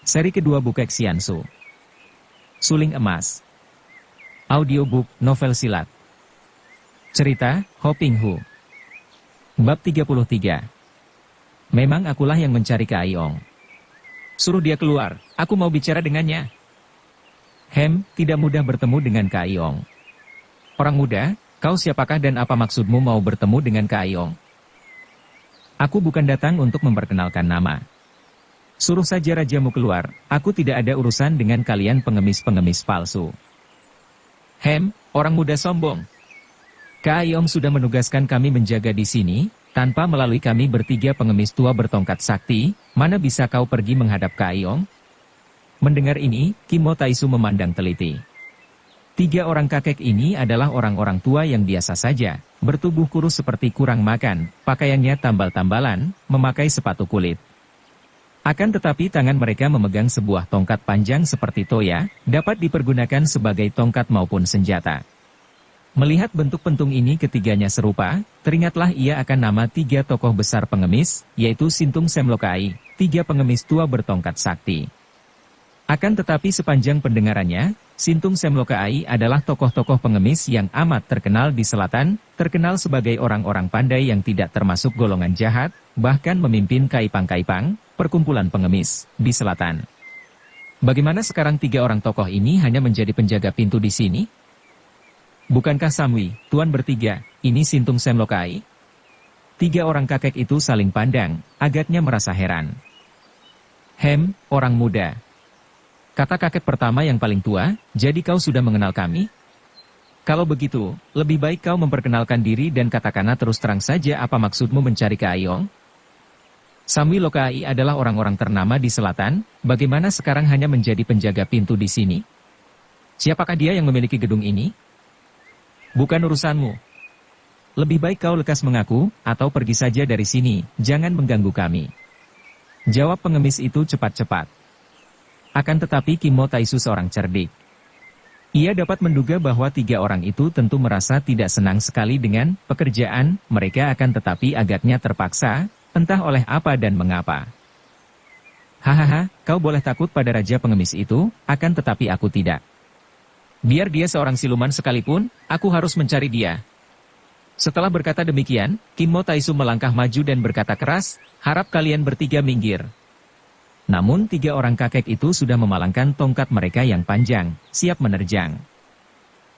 Seri kedua Bukek Xiansu. Suling Emas. Audiobook novel silat. Cerita, Ho Ping Hu. Bab 33. Memang akulah yang mencari Ke Aiong. Suruh dia keluar, aku mau bicara dengannya. Tidak mudah bertemu dengan Ke Aiong. Orang muda, kau siapakah dan apa maksudmu mau bertemu dengan Ke Aiong? Aku bukan datang untuk memperkenalkan nama. Suruh saja rajamu keluar, aku tidak ada urusan dengan kalian pengemis-pengemis palsu. Orang muda sombong. Ke Aiong sudah menugaskan kami menjaga di sini, tanpa melalui kami bertiga pengemis tua bertongkat sakti, mana bisa kau pergi menghadap Ke Aiong? Mendengar ini, Kim Mo Taisu memandang teliti. Tiga orang kakek ini adalah orang-orang tua yang biasa saja, bertubuh kurus seperti kurang makan, pakaiannya tambal-tambalan, memakai sepatu kulit. Akan tetapi tangan mereka memegang sebuah tongkat panjang seperti toya, dapat dipergunakan sebagai tongkat maupun senjata. Melihat bentuk pentung ini ketiganya serupa, teringatlah ia akan nama tiga tokoh besar pengemis, yaitu Sintung Semlokai, tiga pengemis tua bertongkat sakti. Akan tetapi sepanjang pendengarannya, Sintung Semlokai adalah tokoh-tokoh pengemis yang amat terkenal di selatan, terkenal sebagai orang-orang pandai yang tidak termasuk golongan jahat, bahkan memimpin kaipang-kaipang, perkumpulan pengemis, di selatan. Bagaimana sekarang tiga orang tokoh ini hanya menjadi penjaga pintu di sini? Bukankah Samwi, tuan bertiga, ini Sintung Semlokai? Tiga orang kakek itu saling pandang, agaknya merasa heran. Orang muda. Kata kakek pertama yang paling tua, jadi kau sudah mengenal kami? Kalau begitu, lebih baik kau memperkenalkan diri dan katakanlah terus terang saja apa maksudmu mencari Ke Aiong? Samwi Lokai adalah orang-orang ternama di selatan, bagaimana sekarang hanya menjadi penjaga pintu di sini? Siapakah dia yang memiliki gedung ini? Bukan urusanmu. Lebih baik kau lekas mengaku, atau pergi saja dari sini, jangan mengganggu kami. Jawab pengemis itu cepat-cepat. Akan tetapi Kim Mo Taisu seorang cerdik. Ia dapat menduga bahwa tiga orang itu tentu merasa tidak senang sekali dengan pekerjaan mereka, akan tetapi agaknya terpaksa, entah oleh apa dan mengapa. Hahaha, kau boleh takut pada raja pengemis itu, akan tetapi aku tidak. Biar dia seorang siluman sekalipun, aku harus mencari dia. Setelah berkata demikian, Kim Mo Taisu melangkah maju dan berkata keras, harap kalian bertiga minggir. Namun tiga orang kakek itu sudah memalangkan tongkat mereka yang panjang, siap menerjang.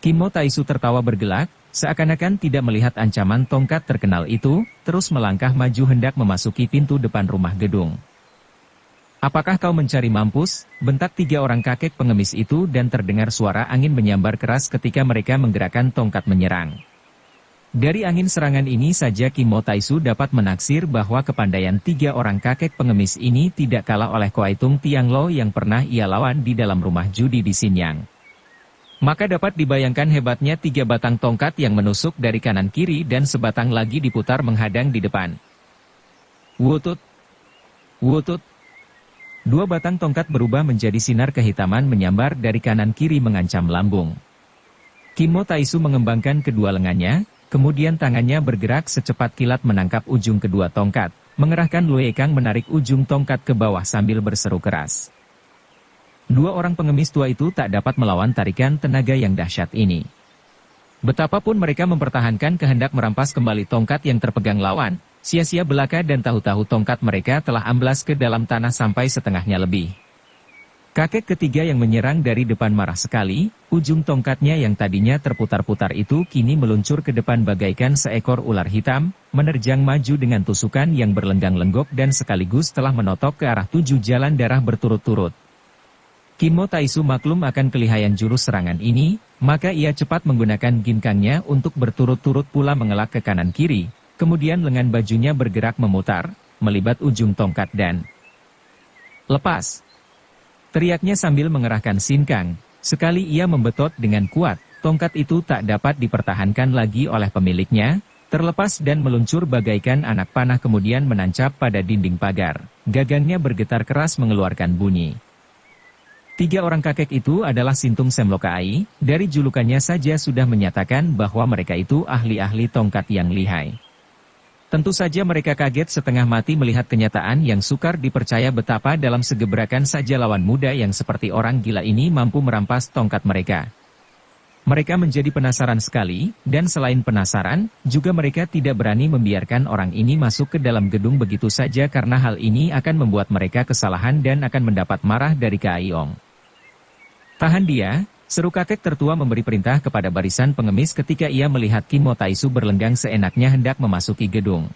Kim Mo Taisu tertawa bergelak, seakan-akan tidak melihat ancaman tongkat terkenal itu, terus melangkah maju hendak memasuki pintu depan rumah gedung. Apakah kau mencari mampus? Bentak tiga orang kakek pengemis itu dan terdengar suara angin menyambar keras ketika mereka menggerakkan tongkat menyerang. Dari angin serangan ini saja Kim Mo Taisu dapat menaksir bahwa kepandaian tiga orang kakek pengemis ini tidak kalah oleh Koaitung Tianglo yang pernah ia lawan di dalam rumah judi di Xinyang. Maka dapat dibayangkan hebatnya tiga batang tongkat yang menusuk dari kanan kiri dan sebatang lagi diputar menghadang di depan. Wutut! Wutut! Dua batang tongkat berubah menjadi sinar kehitaman menyambar dari kanan kiri mengancam lambung. Kim Mo Taisu mengembangkan kedua lengannya, kemudian tangannya bergerak secepat kilat menangkap ujung kedua tongkat, mengerahkan Lue Kang menarik ujung tongkat ke bawah sambil berseru keras. Dua orang pengemis tua itu tak dapat melawan tarikan tenaga yang dahsyat ini. Betapapun mereka mempertahankan kehendak merampas kembali tongkat yang terpegang lawan, sia-sia belaka dan tahu-tahu tongkat mereka telah amblas ke dalam tanah sampai setengahnya lebih. Kakek ketiga yang menyerang dari depan marah sekali, ujung tongkatnya yang tadinya terputar-putar itu kini meluncur ke depan bagaikan seekor ular hitam, menerjang maju dengan tusukan yang berlenggang-lenggok dan sekaligus telah menotok ke arah 7 jalan darah berturut-turut. Kim Mo Taisu maklum akan kelihayan jurus serangan ini, maka ia cepat menggunakan ginkangnya untuk berturut-turut pula mengelak ke kanan kiri, kemudian lengan bajunya bergerak memutar, melibat ujung tongkat dan lepas. Teriaknya sambil mengerahkan sinkang, sekali ia membetot dengan kuat, tongkat itu tak dapat dipertahankan lagi oleh pemiliknya, terlepas dan meluncur bagaikan anak panah kemudian menancap pada dinding pagar, gagangnya bergetar keras mengeluarkan bunyi. Tiga orang kakek itu adalah Sintung Semlokai, dari julukannya saja sudah menyatakan bahwa mereka itu ahli-ahli tongkat yang lihai. Tentu saja mereka kaget setengah mati melihat kenyataan yang sukar dipercaya betapa dalam segebrakan saja lawan muda yang seperti orang gila ini mampu merampas tongkat mereka. Mereka menjadi penasaran sekali, dan selain penasaran, juga mereka tidak berani membiarkan orang ini masuk ke dalam gedung begitu saja karena hal ini akan membuat mereka kesalahan dan akan mendapat marah dari Kaiong. "Tahan dia," seru kakek tertua memberi perintah kepada barisan pengemis ketika ia melihat Kim Mo Taisu berlenggang seenaknya hendak memasuki gedung.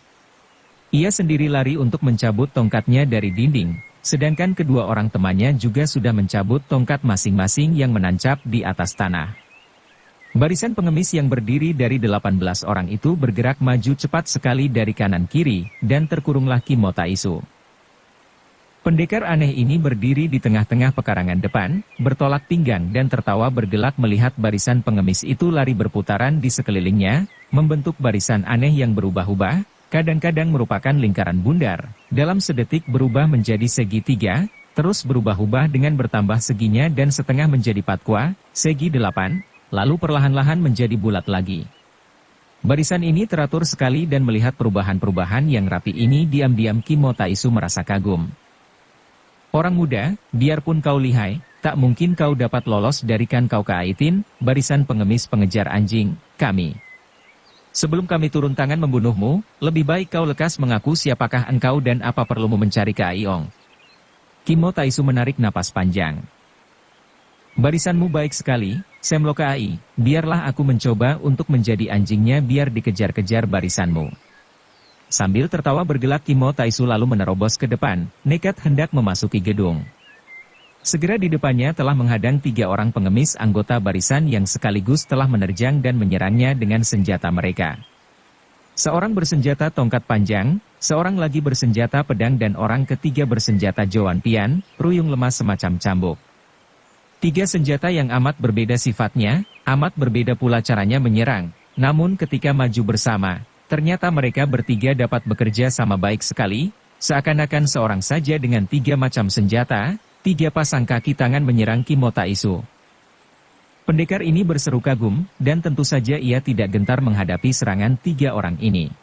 Ia sendiri lari untuk mencabut tongkatnya dari dinding, sedangkan kedua orang temannya juga sudah mencabut tongkat masing-masing yang menancap di atas tanah. Barisan pengemis yang berdiri dari 18 orang itu bergerak maju cepat sekali dari kanan kiri, dan terkurunglah Kim Mo Taisu. Pendekar aneh ini berdiri di tengah-tengah pekarangan depan, bertolak pinggang dan tertawa bergelak melihat barisan pengemis itu lari berputaran di sekelilingnya, membentuk barisan aneh yang berubah-ubah, kadang-kadang merupakan lingkaran bundar, dalam sedetik berubah menjadi segitiga, terus berubah-ubah dengan bertambah seginya dan setengah menjadi patkwa, segi 8, lalu perlahan-lahan menjadi bulat lagi. Barisan ini teratur sekali dan melihat perubahan-perubahan yang rapi ini diam-diam Kim Mo Taisu merasa kagum. "Orang muda, biarpun kau lihai, tak mungkin kau dapat lolos dari Kan Kau Kaitin, barisan pengemis pengejar anjing, kami. Sebelum kami turun tangan membunuhmu, lebih baik kau lekas mengaku siapakah engkau dan apa perlumu mencari Kaiong." Kim Mo Taisu menarik napas panjang. "Barisanmu baik sekali, Sem Lokai, biarlah aku mencoba untuk menjadi anjingnya biar dikejar-kejar barisanmu." Sambil tertawa bergelak Kim Mo Taisu lalu menerobos ke depan, nekat hendak memasuki gedung. Segera di depannya telah menghadang 3 orang pengemis anggota barisan yang sekaligus telah menerjang dan menyerangnya dengan senjata mereka. Seorang bersenjata tongkat panjang, seorang lagi bersenjata pedang dan orang ketiga bersenjata Joan Pian, ruyung lemas semacam cambuk. 3 senjata yang amat berbeda sifatnya, amat berbeda pula caranya menyerang, namun ketika maju bersama, ternyata mereka bertiga dapat bekerja sama baik sekali, seakan-akan seorang saja dengan 3 macam senjata, 3 pasang kaki tangan menyerang Kim Mo Taisu. Pendekar ini berseru kagum, dan tentu saja ia tidak gentar menghadapi serangan 3 orang ini.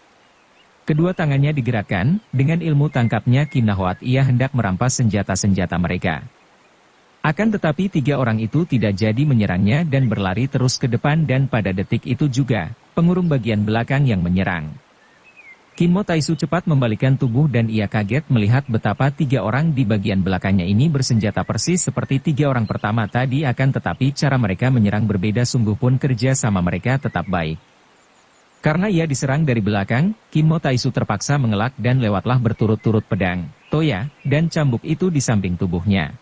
Kedua tangannya digerakkan, dengan ilmu tangkapnya Kim Nahwat ia hendak merampas senjata-senjata mereka. Akan tetapi 3 orang itu tidak jadi menyerangnya dan berlari terus ke depan dan pada detik itu juga, pengurung bagian belakang yang menyerang. Kim Mo Taisu cepat membalikkan tubuh dan ia kaget melihat betapa 3 orang di bagian belakangnya ini bersenjata persis seperti 3 orang pertama tadi akan tetapi cara mereka menyerang berbeda sungguh pun kerja sama mereka tetap baik. Karena ia diserang dari belakang, Kim Mo Taisu terpaksa mengelak dan lewatlah berturut-turut pedang, toya, dan cambuk itu di samping tubuhnya.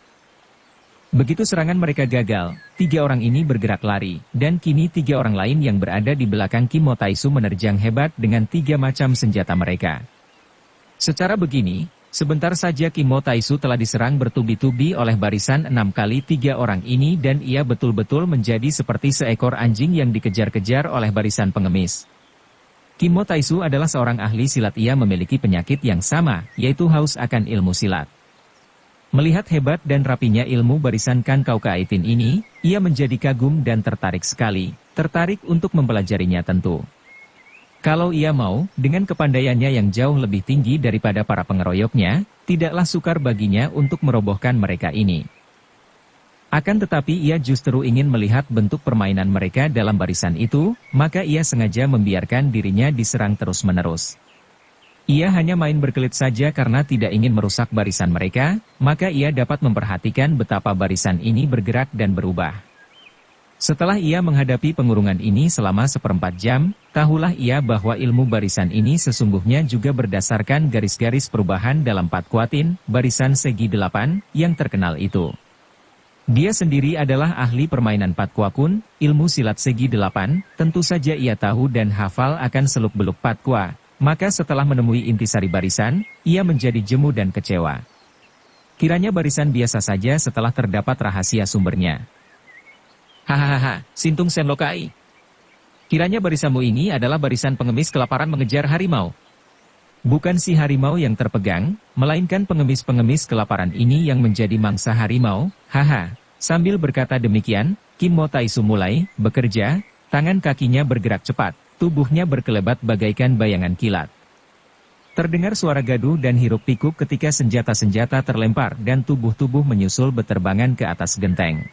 Begitu serangan mereka gagal, 3 orang ini bergerak lari, dan kini 3 orang lain yang berada di belakang Kim Mo Taisu menerjang hebat dengan 3 macam senjata mereka. Secara begini, sebentar saja Kim Mo Taisu telah diserang bertubi-tubi oleh barisan 6 kali 3 orang ini dan ia betul-betul menjadi seperti seekor anjing yang dikejar-kejar oleh barisan pengemis. Kim Mo Taisu adalah seorang ahli silat, ia memiliki penyakit yang sama, yaitu haus akan ilmu silat. Melihat hebat dan rapinya ilmu barisan Kan Kau Kaitin ini, ia menjadi kagum dan tertarik sekali, tertarik untuk mempelajarinya tentu. Kalau ia mau, dengan kepandaiannya yang jauh lebih tinggi daripada para pengeroyoknya, tidaklah sukar baginya untuk merobohkan mereka ini. Akan tetapi ia justru ingin melihat bentuk permainan mereka dalam barisan itu, maka ia sengaja membiarkan dirinya diserang terus-menerus. Ia hanya main berkelit saja karena tidak ingin merusak barisan mereka, maka ia dapat memperhatikan betapa barisan ini bergerak dan berubah. Setelah ia menghadapi pengurungan ini selama 1/4 jam, tahulah ia bahwa ilmu barisan ini sesungguhnya juga berdasarkan garis-garis perubahan dalam Patkuatin, barisan segi 8, yang terkenal itu. Dia sendiri adalah ahli permainan Patkuakun, ilmu silat segi 8, tentu saja ia tahu dan hafal akan seluk-beluk Patkua. Maka setelah menemui intisari barisan, ia menjadi jemu dan kecewa. Kiranya barisan biasa saja setelah terdapat rahasia sumbernya. Hahaha, Sintung Sen Lokai. Kiranya barisanmu ini adalah barisan pengemis kelaparan mengejar harimau. Bukan si harimau yang terpegang, melainkan pengemis-pengemis kelaparan ini yang menjadi mangsa harimau. Haha, sambil berkata demikian, Kim Mo Taisu mulai bekerja, tangan kakinya bergerak cepat. Tubuhnya berkelebat bagaikan bayangan kilat. Terdengar suara gaduh dan hiruk-pikuk ketika senjata-senjata terlempar dan tubuh-tubuh menyusul beterbangan ke atas genteng.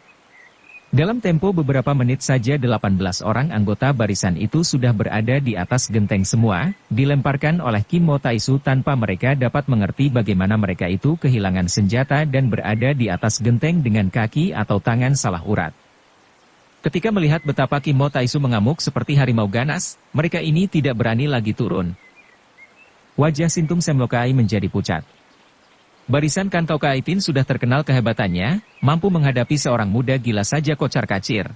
Dalam tempo beberapa menit saja 18 orang anggota barisan itu sudah berada di atas genteng semua, dilemparkan oleh Kim Mo Taisu tanpa mereka dapat mengerti bagaimana mereka itu kehilangan senjata dan berada di atas genteng dengan kaki atau tangan salah urat. Ketika melihat betapa Kim Mo Taisu mengamuk seperti harimau ganas, mereka ini tidak berani lagi turun. Wajah Sintung Semlokai menjadi pucat. Barisan Kantau Kaitin sudah terkenal kehebatannya, mampu menghadapi seorang muda gila saja kocar-kacir.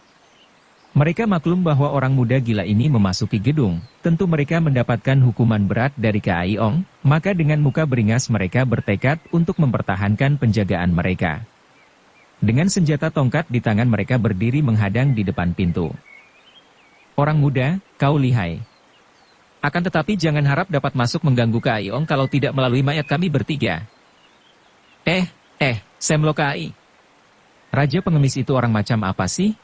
Mereka maklum bahwa orang muda gila ini memasuki gedung, tentu mereka mendapatkan hukuman berat dari Kai Ong, maka dengan muka beringas mereka bertekad untuk mempertahankan penjagaan mereka. Dengan senjata tongkat di tangan mereka berdiri menghadang di depan pintu. Orang muda, kau lihai. Akan tetapi jangan harap dapat masuk mengganggu Kai Ong kalau tidak melalui mayat kami bertiga. Semlokai. Raja pengemis itu orang macam apa sih?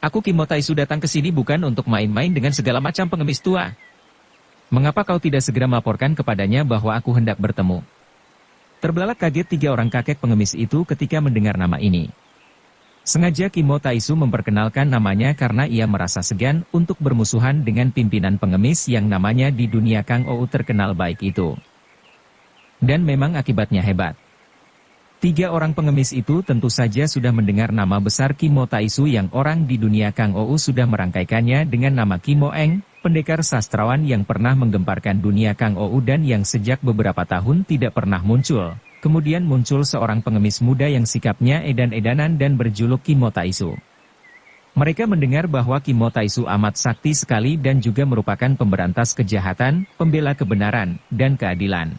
Aku Kim Mo Taisu datang ke sini bukan untuk main-main dengan segala macam pengemis tua. Mengapa kau tidak segera melaporkan kepadanya bahwa aku hendak bertemu? Terbelalak kaget 3 orang kakek pengemis itu ketika mendengar nama ini. Sengaja Kim Mo Taisu memperkenalkan namanya karena ia merasa segan untuk bermusuhan dengan pimpinan pengemis yang namanya di dunia Kang Ou terkenal baik itu. Dan memang akibatnya hebat. 3 orang pengemis itu tentu saja sudah mendengar nama besar Kim Mo Taisu yang orang di dunia Kang Ou sudah merangkaikannya dengan nama Kim Mo Eng, pendekar sastrawan yang pernah menggemparkan dunia Kang Ou dan yang sejak beberapa tahun tidak pernah muncul. Kemudian muncul seorang pengemis muda yang sikapnya edan-edanan dan berjuluk Kim Mo Taisu. Mereka mendengar bahwa Kim Mo Taisu amat sakti sekali dan juga merupakan pemberantas kejahatan, pembela kebenaran, dan keadilan.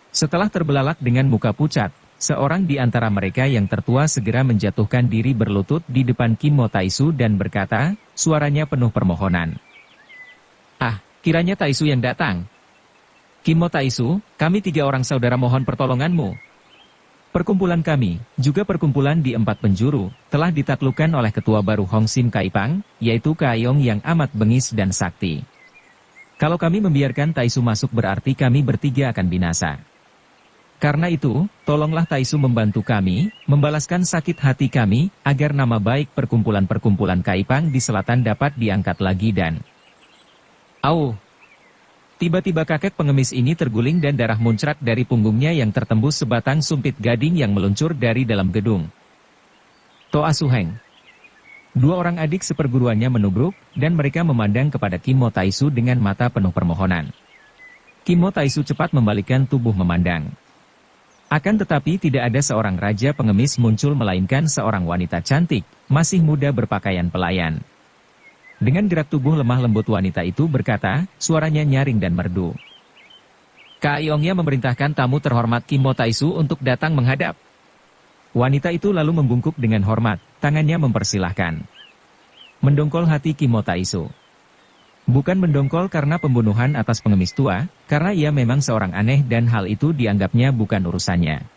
Setelah terbelalak dengan muka pucat, seorang di antara mereka yang tertua segera menjatuhkan diri berlutut di depan Kim Mo Taisu dan berkata, suaranya penuh permohonan. Kiranya Taisu yang datang. Kim Mo Taisu, kami 3 orang saudara mohon pertolonganmu. Perkumpulan kami, juga perkumpulan di 4 penjuru, telah ditaklukkan oleh ketua baru Hong Sim Kaipang, yaitu Kaiyong yang amat bengis dan sakti. Kalau kami membiarkan Taisu masuk berarti kami bertiga akan binasa. Karena itu, tolonglah Taisu membantu kami, membalaskan sakit hati kami, agar nama baik perkumpulan-perkumpulan Kaipang di selatan dapat diangkat lagi dan... Tiba-tiba kakek pengemis ini terguling dan darah muncrat dari punggungnya yang tertembus sebatang sumpit gading yang meluncur dari dalam gedung. Toa Suheng. 2 orang adik seperguruannya menubruk, dan mereka memandang kepada Kim Mo Taisu dengan mata penuh permohonan. Kim Mo Taisu cepat membalikkan tubuh memandang. Akan tetapi tidak ada seorang raja pengemis muncul melainkan seorang wanita cantik, masih muda berpakaian pelayan. Dengan gerak tubuh lemah lembut wanita itu berkata, suaranya nyaring dan merdu. Kaiyongnya memerintahkan tamu terhormat Kim Mo Taisu untuk datang menghadap. Wanita itu lalu membungkuk dengan hormat, tangannya mempersilahkan. Mendongkol hati Kim Mo Taisu. Bukan mendongkol karena pembunuhan atas pengemis tua, karena ia memang seorang aneh dan hal itu dianggapnya bukan urusannya.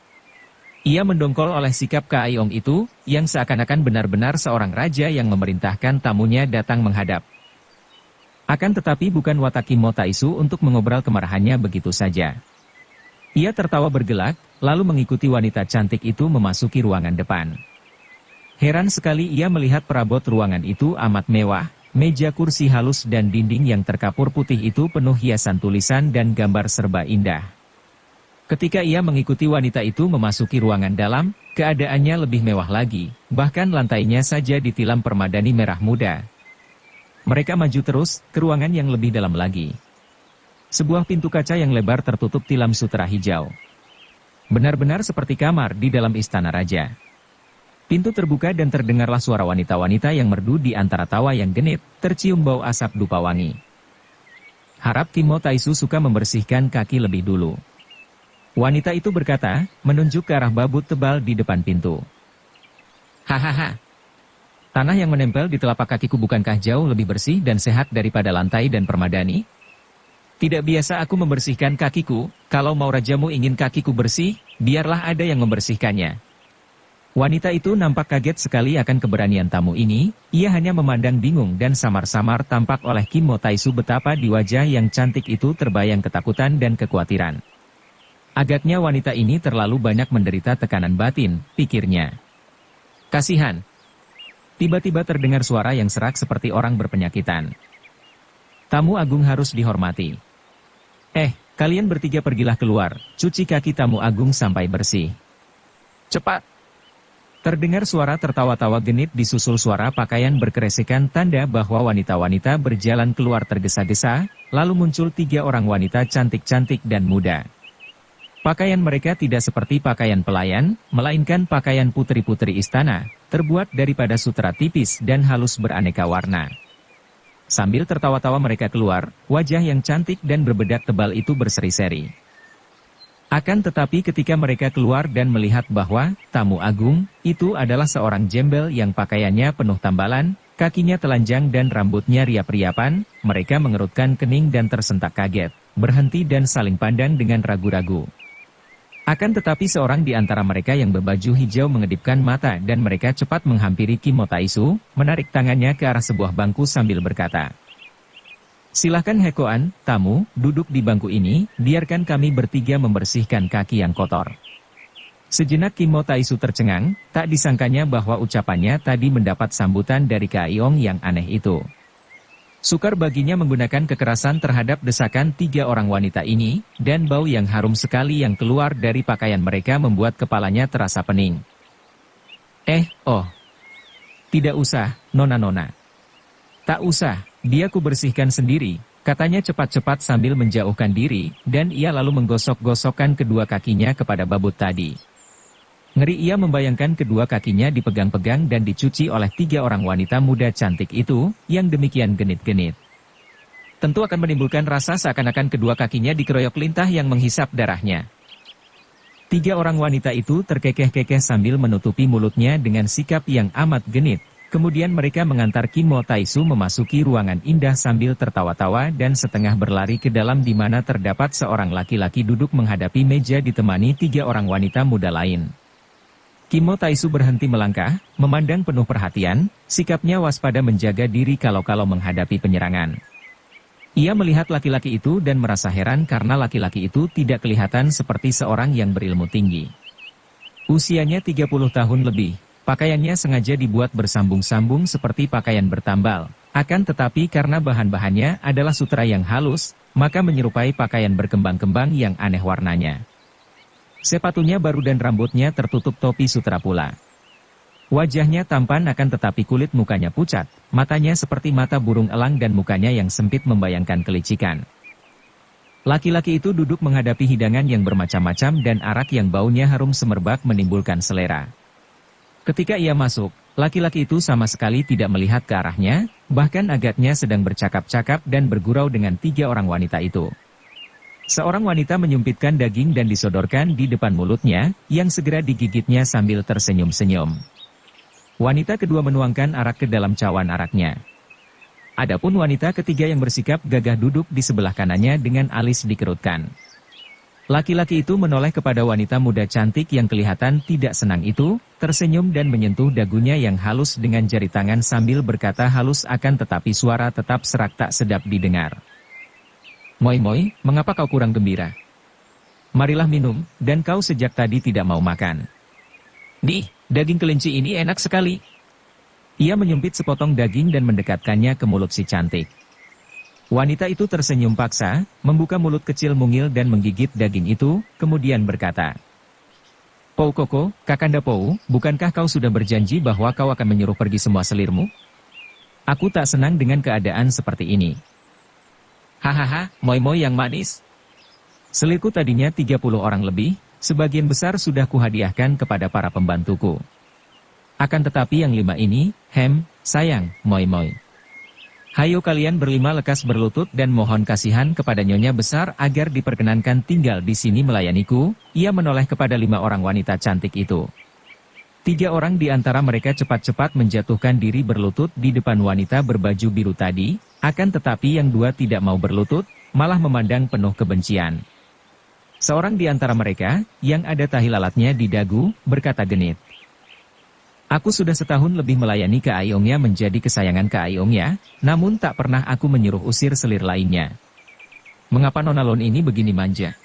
Ia mendongkol oleh sikap Kaiyong itu, yang seakan-akan benar-benar seorang raja yang memerintahkan tamunya datang menghadap. Akan tetapi bukan watak Kim Mo Taisu untuk mengobral kemarahannya begitu saja. Ia tertawa bergelak, lalu mengikuti wanita cantik itu memasuki ruangan depan. Heran sekali ia melihat perabot ruangan itu amat mewah, meja kursi halus dan dinding yang terkapur putih itu penuh hiasan tulisan dan gambar serba indah. Ketika ia mengikuti wanita itu memasuki ruangan dalam, keadaannya lebih mewah lagi, bahkan lantainya saja ditilam permadani merah muda. Mereka maju terus, ke ruangan yang lebih dalam lagi. Sebuah pintu kaca yang lebar tertutup tilam sutera hijau. Benar-benar seperti kamar di dalam istana raja. Pintu terbuka dan terdengarlah suara wanita-wanita yang merdu di antara tawa yang genit, tercium bau asap dupa wangi. Harap Kim Mo Taisu suka membersihkan kaki lebih dulu. Wanita itu berkata, menunjuk ke arah babut tebal di depan pintu. Hahaha. Tanah yang menempel di telapak kakiku bukankah jauh lebih bersih dan sehat daripada lantai dan permadani? Tidak biasa aku membersihkan kakiku, kalau mau rajamu ingin kakiku bersih, biarlah ada yang membersihkannya. Wanita itu nampak kaget sekali akan keberanian tamu ini, ia hanya memandang bingung dan samar-samar tampak oleh Kim Mo Taisu betapa di wajah yang cantik itu terbayang ketakutan dan kekhawatiran. Agaknya wanita ini terlalu banyak menderita tekanan batin, pikirnya. Kasihan. Tiba-tiba terdengar suara yang serak seperti orang berpenyakitan. Tamu agung harus dihormati. Kalian bertiga pergilah keluar, cuci kaki tamu agung sampai bersih. Cepat! Terdengar suara tertawa-tawa genit disusul suara pakaian berkeresekan tanda bahwa wanita-wanita berjalan keluar tergesa-gesa, lalu muncul 3 orang wanita cantik-cantik dan muda. Pakaian mereka tidak seperti pakaian pelayan, melainkan pakaian putri-putri istana, terbuat daripada sutra tipis dan halus beraneka warna. Sambil tertawa-tawa mereka keluar, wajah yang cantik dan berbedak tebal itu berseri-seri. Akan tetapi ketika mereka keluar dan melihat bahwa tamu agung itu adalah seorang jembel yang pakaiannya penuh tambalan, kakinya telanjang dan rambutnya riap-riapan, mereka mengerutkan kening dan tersentak kaget, berhenti dan saling pandang dengan ragu-ragu. Akan tetapi seorang di antara mereka yang berbaju hijau mengedipkan mata dan mereka cepat menghampiri Kim Mo Taisu, menarik tangannya ke arah sebuah bangku sambil berkata, "Silahkan Hekoan, tamu, duduk di bangku ini, biarkan kami bertiga membersihkan kaki yang kotor." Sejenak Kim Mo Taisu tercengang, tak disangkanya bahwa ucapannya tadi mendapat sambutan dari Kaiyong yang aneh itu. Sukar baginya menggunakan kekerasan terhadap desakan 3 orang wanita ini, dan bau yang harum sekali yang keluar dari pakaian mereka membuat kepalanya terasa pening. Tidak usah, nona-nona. Tak usah. Dia ku bersihkan sendiri, katanya cepat-cepat sambil menjauhkan diri, dan ia lalu menggosok-gosokkan kedua kakinya kepada babut tadi. Ngeri ia membayangkan kedua kakinya dipegang-pegang dan dicuci oleh 3 orang wanita muda cantik itu, yang demikian genit-genit. Tentu akan menimbulkan rasa seakan-akan kedua kakinya dikeroyok lintah yang menghisap darahnya. 3 orang wanita itu terkekeh-kekeh sambil menutupi mulutnya dengan sikap yang amat genit. Kemudian mereka mengantar Kim Mo Taisu memasuki ruangan indah sambil tertawa-tawa dan setengah berlari ke dalam di mana terdapat seorang laki-laki duduk menghadapi meja ditemani 3 orang wanita muda lain. Kim Mo Taisu berhenti melangkah, memandang penuh perhatian, sikapnya waspada menjaga diri kalau-kalau menghadapi penyerangan. Ia melihat laki-laki itu dan merasa heran karena laki-laki itu tidak kelihatan seperti seorang yang berilmu tinggi. Usianya 30 tahun lebih. Pakaiannya sengaja dibuat bersambung-sambung seperti pakaian bertambal, akan tetapi karena bahan-bahannya adalah sutra yang halus, maka menyerupai pakaian berkembang-kembang yang aneh warnanya. Sepatunya baru dan rambutnya tertutup topi sutra pula. Wajahnya tampan akan tetapi kulit mukanya pucat, matanya seperti mata burung elang dan mukanya yang sempit membayangkan kelicikan. Laki-laki itu duduk menghadapi hidangan yang bermacam-macam dan arak yang baunya harum semerbak menimbulkan selera. Ketika ia masuk, laki-laki itu sama sekali tidak melihat ke arahnya, bahkan agaknya sedang bercakap-cakap dan bergurau dengan 3 orang wanita itu. Seorang wanita menyumpitkan daging dan disodorkan di depan mulutnya, yang segera digigitnya sambil tersenyum-senyum. Wanita kedua menuangkan arak ke dalam cawan araknya. Adapun wanita ketiga yang bersikap gagah duduk di sebelah kanannya dengan alis dikerutkan. Laki-laki itu menoleh kepada wanita muda cantik yang kelihatan tidak senang itu, tersenyum dan menyentuh dagunya yang halus dengan jari tangan sambil berkata halus akan tetapi suara tetap serak tak sedap didengar. "Moi, mengapa kau kurang gembira? Marilah minum, dan kau sejak tadi tidak mau makan." Daging kelinci ini enak sekali." Ia menyumpit sepotong daging dan mendekatkannya ke mulut si cantik. Wanita itu tersenyum paksa, membuka mulut kecil mungil dan menggigit daging itu, kemudian berkata, "Pou Koko, Kakanda Pou, bukankah kau sudah berjanji bahwa kau akan menyuruh pergi semua selirmu? Aku tak senang dengan keadaan seperti ini." "Hahaha, moi yang manis. Selirku tadinya 30 orang lebih, sebagian besar sudah kuhadiahkan kepada para pembantuku. Akan tetapi yang 5 ini, sayang, moi. Hayo kalian berlima lekas berlutut dan mohon kasihan kepada nyonya besar agar diperkenankan tinggal di sini melayaniku." Ia menoleh kepada 5 orang wanita cantik itu. 3 orang di antara mereka cepat-cepat menjatuhkan diri berlutut di depan wanita berbaju biru tadi, akan tetapi yang 2 tidak mau berlutut, malah memandang penuh kebencian. Seorang di antara mereka, yang ada tahi lalatnya di dagu, berkata genit, Aku sudah setahun lebih melayani Keayongnya menjadi kesayangan Keayongnya, namun tak pernah aku menyuruh usir selir lainnya. Mengapa Nona Lon ini begini manja?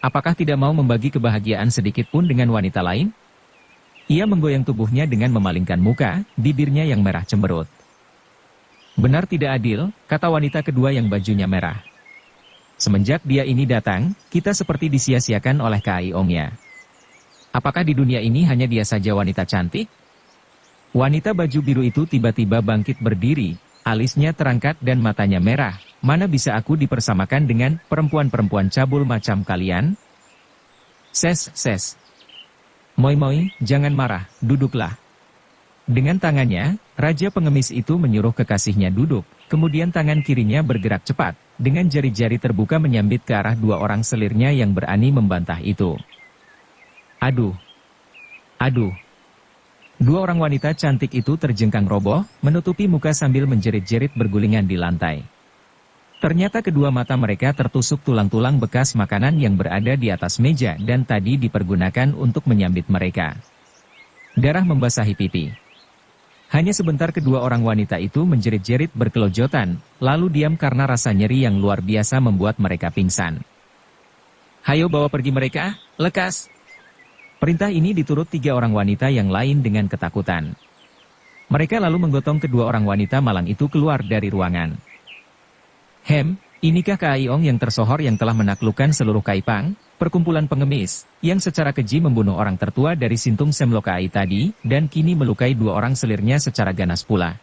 Apakah tidak mau membagi kebahagiaan sedikit pun dengan wanita lain? Ia menggoyang tubuhnya dengan memalingkan muka, bibirnya yang merah cemberut. Benar tidak adil, kata wanita kedua yang bajunya merah. Semenjak dia ini datang, kita seperti disia-siakan oleh Keayongnya. Apakah di dunia ini hanya dia saja wanita cantik? Wanita baju biru itu tiba-tiba bangkit berdiri, alisnya terangkat dan matanya merah. Mana bisa aku dipersamakan dengan perempuan-perempuan cabul macam kalian? Ses. Moi, jangan marah, duduklah. Dengan tangannya, Raja Pengemis itu menyuruh kekasihnya duduk, kemudian tangan kirinya bergerak cepat, dengan jari-jari terbuka menyambit ke arah dua orang selirnya yang berani membantah itu. Aduh. Dua orang wanita cantik itu terjengkang roboh, menutupi muka sambil menjerit-jerit bergulingan di lantai. Ternyata kedua mata mereka tertusuk tulang-tulang bekas makanan yang berada di atas meja dan tadi dipergunakan untuk menyambit mereka. Darah membasahi pipi. Hanya sebentar kedua orang wanita itu menjerit-jerit berkelojotan, lalu diam karena rasa nyeri yang luar biasa membuat mereka pingsan. Hayo bawa pergi mereka, lekas! Perintah ini diturut tiga orang wanita yang lain dengan ketakutan. Mereka lalu menggotong kedua orang wanita malang itu keluar dari ruangan. Inikah Keayong yang tersohor yang telah menaklukkan seluruh Kaipang, perkumpulan pengemis, yang secara keji membunuh orang tertua dari Sintung Semlokai tadi, dan kini melukai dua orang selirnya secara ganas pula.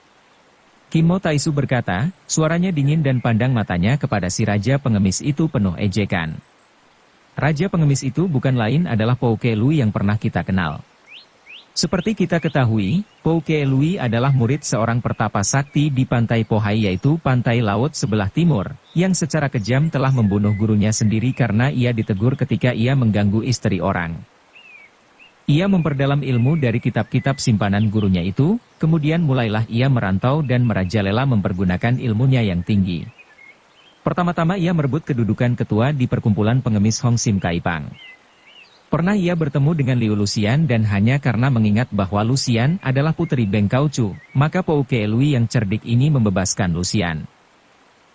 Kim Mo Taisu berkata, suaranya dingin dan pandang matanya kepada si Raja Pengemis itu penuh ejekan. Raja Pengemis itu bukan lain adalah Pou Kelui yang pernah kita kenal. Seperti kita ketahui, Pou Kelui adalah murid seorang pertapa sakti di pantai Pohai yaitu pantai laut sebelah timur, yang secara kejam telah membunuh gurunya sendiri karena ia ditegur ketika ia mengganggu istri orang. Ia memperdalam ilmu dari kitab-kitab simpanan gurunya itu, kemudian mulailah ia merantau dan merajalela mempergunakan ilmunya yang tinggi. Pertama-tama ia merebut kedudukan ketua di perkumpulan pengemis Hong Sim Kaipang. Pernah ia bertemu dengan Liu Lucian dan hanya karena mengingat bahwa Lucian adalah putri Beng Kaucu, maka Pou Kelui yang cerdik ini membebaskan Lucian.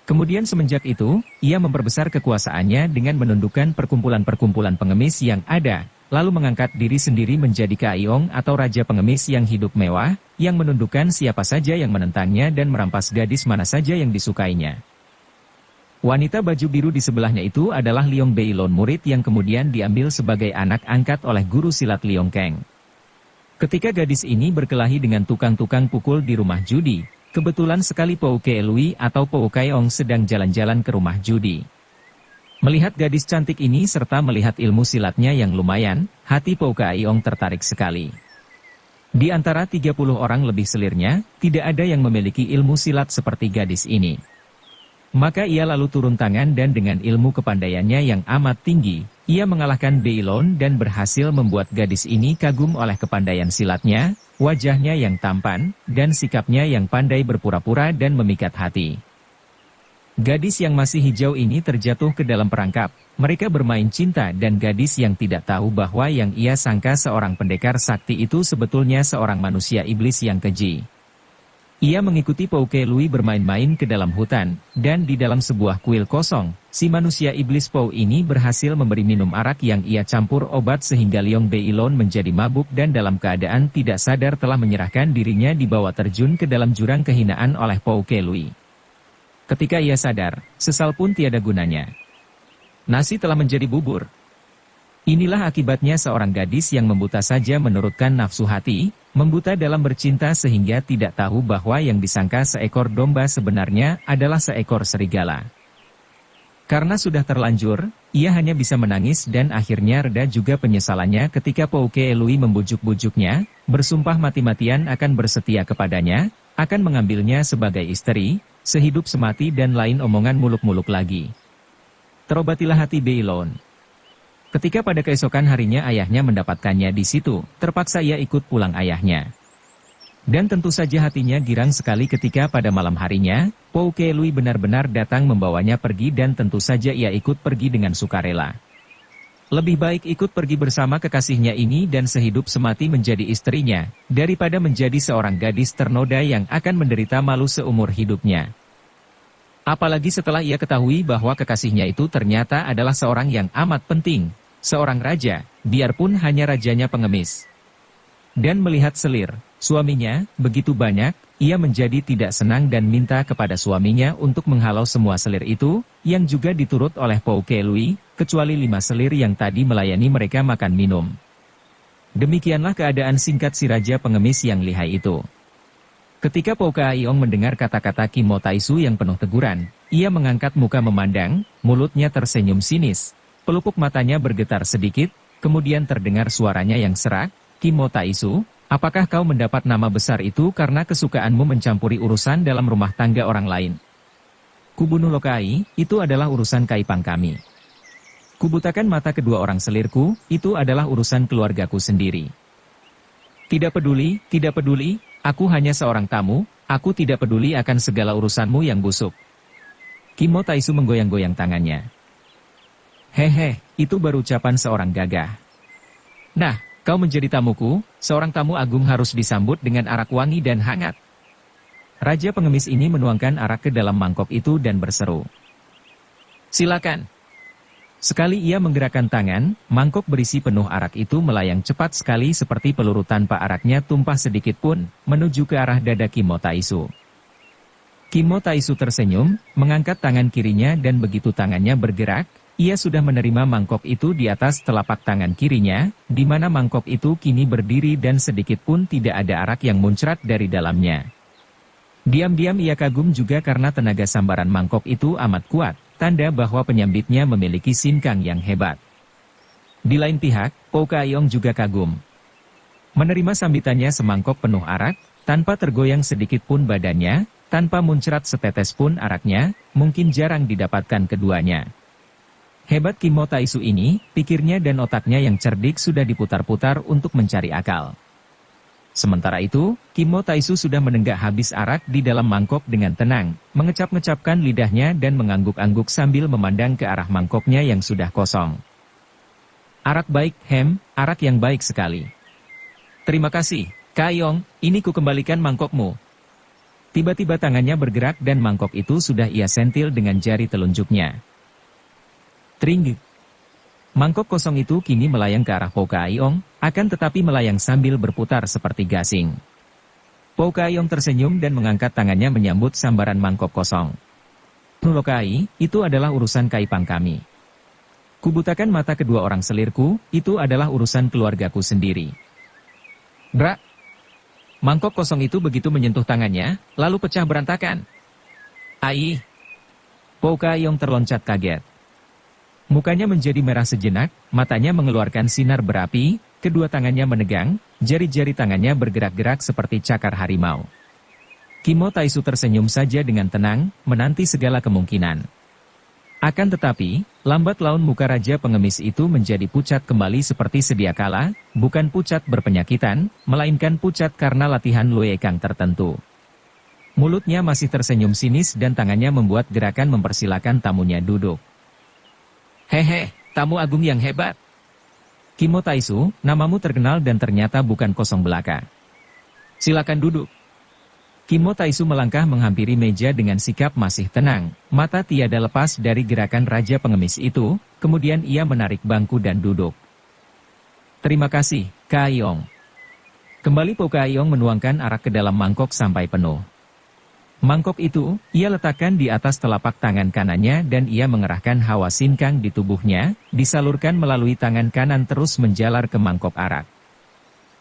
Kemudian semenjak itu, ia memperbesar kekuasaannya dengan menundukkan perkumpulan-perkumpulan pengemis yang ada, lalu mengangkat diri sendiri menjadi Keayong atau Raja Pengemis yang hidup mewah, yang menundukkan siapa saja yang menentangnya dan merampas gadis mana saja yang disukainya. Wanita baju biru di sebelahnya itu adalah Liong Beilon, murid yang kemudian diambil sebagai anak angkat oleh guru silat Liong Keng. Ketika gadis ini berkelahi dengan tukang-tukang pukul di rumah judi, kebetulan sekali Pou Kelui atau Pou Keayong sedang jalan-jalan ke rumah judi. Melihat gadis cantik ini serta melihat ilmu silatnya yang lumayan, hati Pou Keayong tertarik sekali. Di antara 30 orang lebih selirnya, tidak ada yang memiliki ilmu silat seperti gadis ini. Maka ia lalu turun tangan dan dengan ilmu kepandaiannya yang amat tinggi, ia mengalahkan Beilon dan berhasil membuat gadis ini kagum oleh kepandaian silatnya, wajahnya yang tampan, dan sikapnya yang pandai berpura-pura dan memikat hati. Gadis yang masih hijau ini terjatuh ke dalam perangkap, mereka bermain cinta dan gadis yang tidak tahu bahwa yang ia sangka seorang pendekar sakti itu sebetulnya seorang manusia iblis yang keji. Ia mengikuti Pou Kelui bermain-main ke dalam hutan, dan di dalam sebuah kuil kosong, si manusia iblis Pou ini berhasil memberi minum arak yang ia campur obat sehingga Liong Beilon menjadi mabuk dan dalam keadaan tidak sadar telah menyerahkan dirinya dibawa terjun ke dalam jurang kehinaan oleh Pou Kelui. Ketika ia sadar, sesal pun tiada gunanya. Nasi telah menjadi bubur. Inilah akibatnya seorang gadis yang membuta saja menurutkan nafsu hati, membuta dalam bercinta sehingga tidak tahu bahwa yang disangka seekor domba sebenarnya adalah seekor serigala. Karena sudah terlanjur, ia hanya bisa menangis dan akhirnya reda juga penyesalannya ketika Pou Kelui membujuk-bujuknya, bersumpah mati-matian akan bersetia kepadanya, akan mengambilnya sebagai istri, sehidup semati dan lain omongan muluk-muluk lagi. Terobatilah hati Beilon. Ketika pada keesokan harinya ayahnya mendapatkannya di situ, terpaksa ia ikut pulang ayahnya. Dan tentu saja hatinya girang sekali ketika pada malam harinya, Pou Kelui benar-benar datang membawanya pergi dan tentu saja ia ikut pergi dengan sukarela. Lebih baik ikut pergi bersama kekasihnya ini dan sehidup semati menjadi istrinya, daripada menjadi seorang gadis ternoda yang akan menderita malu seumur hidupnya. Apalagi setelah ia ketahui bahwa kekasihnya itu ternyata adalah seorang yang amat penting, seorang raja, biarpun hanya rajanya pengemis. Dan melihat selir suaminya begitu banyak, ia menjadi tidak senang dan minta kepada suaminya untuk menghalau semua selir itu, yang juga diturut oleh Pou Kelui, kecuali 5 selir yang tadi melayani mereka makan minum. Demikianlah keadaan singkat si raja pengemis yang lihai itu. Ketika Pou Kaiyong mendengar kata-kata Kimo Taisu yang penuh teguran, ia mengangkat muka memandang, mulutnya tersenyum sinis, pelupuk matanya bergetar sedikit, kemudian terdengar suaranya yang serak, Kimo Taisu, apakah kau mendapat nama besar itu karena kesukaanmu mencampuri urusan dalam rumah tangga orang lain? Kubunuh Lokai, itu adalah urusan Kaipang kami. Kubutakan mata kedua orang selirku, itu adalah urusan keluargaku sendiri. Tidak peduli, aku hanya seorang tamu, aku tidak peduli akan segala urusanmu yang busuk. Kimo Taisu menggoyang-goyang tangannya. Hehe, itu baru ucapan seorang gagah. Nah, kau menjadi tamuku, seorang tamu agung harus disambut dengan arak wangi dan hangat. Raja pengemis ini menuangkan arak ke dalam mangkok itu dan berseru. Silakan. Sekali ia menggerakkan tangan, mangkok berisi penuh arak itu melayang cepat sekali seperti peluru tanpa araknya tumpah sedikit pun, menuju ke arah dada Kimo Taisu. Kimo Taisu tersenyum, mengangkat tangan kirinya dan begitu tangannya bergerak, ia sudah menerima mangkok itu di atas telapak tangan kirinya, di mana mangkok itu kini berdiri dan sedikit pun tidak ada arak yang muncrat dari dalamnya. Diam-diam ia kagum juga karena tenaga sambaran mangkok itu amat kuat, tanda bahwa penyambitnya memiliki sinkang yang hebat. Di lain pihak, Pou Kaiyong juga kagum. Menerima sambitannya semangkok penuh arak, tanpa tergoyang sedikit pun badannya, tanpa muncrat setetes pun araknya, mungkin jarang didapatkan keduanya. Hebat Kimo Taisu ini, pikirnya dan otaknya yang cerdik sudah diputar-putar untuk mencari akal. Sementara itu, Kimo Taisu sudah menenggak habis arak di dalam mangkok dengan tenang, mengecap-ngecapkan lidahnya dan mengangguk-angguk sambil memandang ke arah mangkoknya yang sudah kosong. Arak baik, arak yang baik sekali. Terima kasih, Kaiyong, ini ku kembalikan mangkokmu. Tiba-tiba tangannya bergerak dan mangkok itu sudah ia sentil dengan jari telunjuknya. Tring. Mangkok kosong itu kini melayang ke arah Pou Kaiyong, akan tetapi melayang sambil berputar seperti gasing. Pou Kaiyong tersenyum dan mengangkat tangannya menyambut sambaran mangkok kosong. Nulokai, itu adalah urusan Kaipang kami. Kubutakan mata kedua orang selirku, itu adalah urusan keluargaku sendiri. Brak! Mangkok kosong itu begitu menyentuh tangannya, lalu pecah berantakan. Ai! Pou Kaiyong terloncat kaget. Mukanya menjadi merah sejenak, matanya mengeluarkan sinar berapi, kedua tangannya menegang, jari-jari tangannya bergerak-gerak seperti cakar harimau. Kimo Taisu tersenyum saja dengan tenang, menanti segala kemungkinan. Akan tetapi, lambat laun muka raja pengemis itu menjadi pucat kembali seperti sedia kala, bukan pucat berpenyakitan, melainkan pucat karena latihan luekang tertentu. Mulutnya masih tersenyum sinis dan tangannya membuat gerakan mempersilakan tamunya duduk. Hehe, tamu agung yang hebat. Kimo Taisu, namamu terkenal dan ternyata bukan kosong belaka. Silakan duduk. Kimo Taisu melangkah menghampiri meja dengan sikap masih tenang, mata tiada lepas dari gerakan raja pengemis itu, kemudian ia menarik bangku dan duduk. Terima kasih, Kaiyong. Kembali Pou Kaiyong menuangkan arak ke dalam mangkok sampai penuh. Mangkok itu, ia letakkan di atas telapak tangan kanannya dan ia mengerahkan hawa sinkang di tubuhnya, disalurkan melalui tangan kanan terus menjalar ke mangkok arak.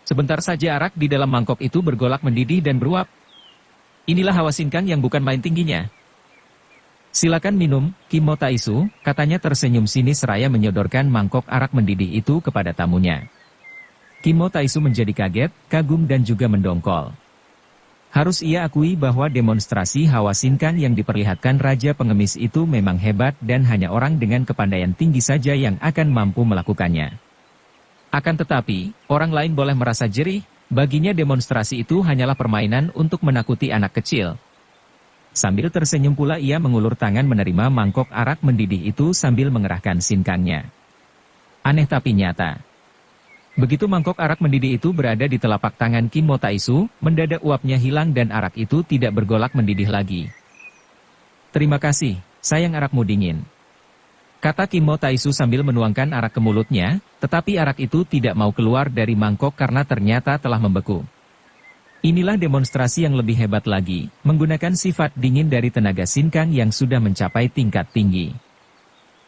Sebentar saja arak di dalam mangkok itu bergolak mendidih dan beruap. Inilah hawa sinkang yang bukan main tingginya. Silakan minum, Kimo Taisu, katanya tersenyum sinis seraya menyodorkan mangkok arak mendidih itu kepada tamunya. Kimo Taisu menjadi kaget, kagum dan juga mendongkol. Harus ia akui bahwa demonstrasi hawa sinkang yang diperlihatkan raja pengemis itu memang hebat dan hanya orang dengan kepandaian tinggi saja yang akan mampu melakukannya. Akan tetapi, orang lain boleh merasa jerih, baginya demonstrasi itu hanyalah permainan untuk menakuti anak kecil. Sambil tersenyum pula ia mengulur tangan menerima mangkok arak mendidih itu sambil mengerahkan sinkangnya. Aneh tapi nyata. Begitu mangkok arak mendidih itu berada di telapak tangan Kim Mo Taisu, mendadak uapnya hilang dan arak itu tidak bergolak mendidih lagi. Terima kasih, sayang arakmu dingin. Kata Kim Mo Taisu sambil menuangkan arak ke mulutnya, tetapi arak itu tidak mau keluar dari mangkok karena ternyata telah membeku. Inilah demonstrasi yang lebih hebat lagi, menggunakan sifat dingin dari tenaga sinkang yang sudah mencapai tingkat tinggi.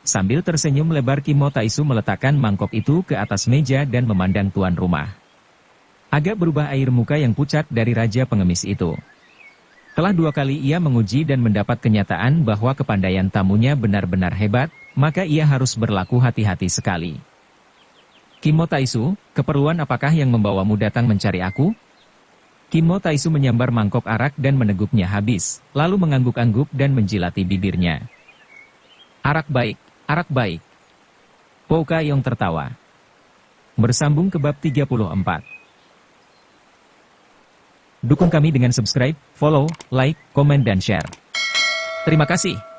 Sambil tersenyum lebar Kim Mo Taisu meletakkan mangkok itu ke atas meja dan memandang tuan rumah. Agak berubah air muka yang pucat dari raja pengemis itu. Telah 2 kali ia menguji dan mendapat kenyataan bahwa kepandaian tamunya benar-benar hebat, maka ia harus berlaku hati-hati sekali. Kim Mo Taisu, keperluan apakah yang membawamu datang mencari aku? Kim Mo Taisu menyambar mangkok arak dan meneguknya habis, lalu mengangguk-angguk dan menjilati bibirnya. Arak baik. Arak baik. Po Ka-yong tertawa. Bersambung ke bab 34. Dukung kami dengan subscribe, follow, like, komen dan share. Terima kasih.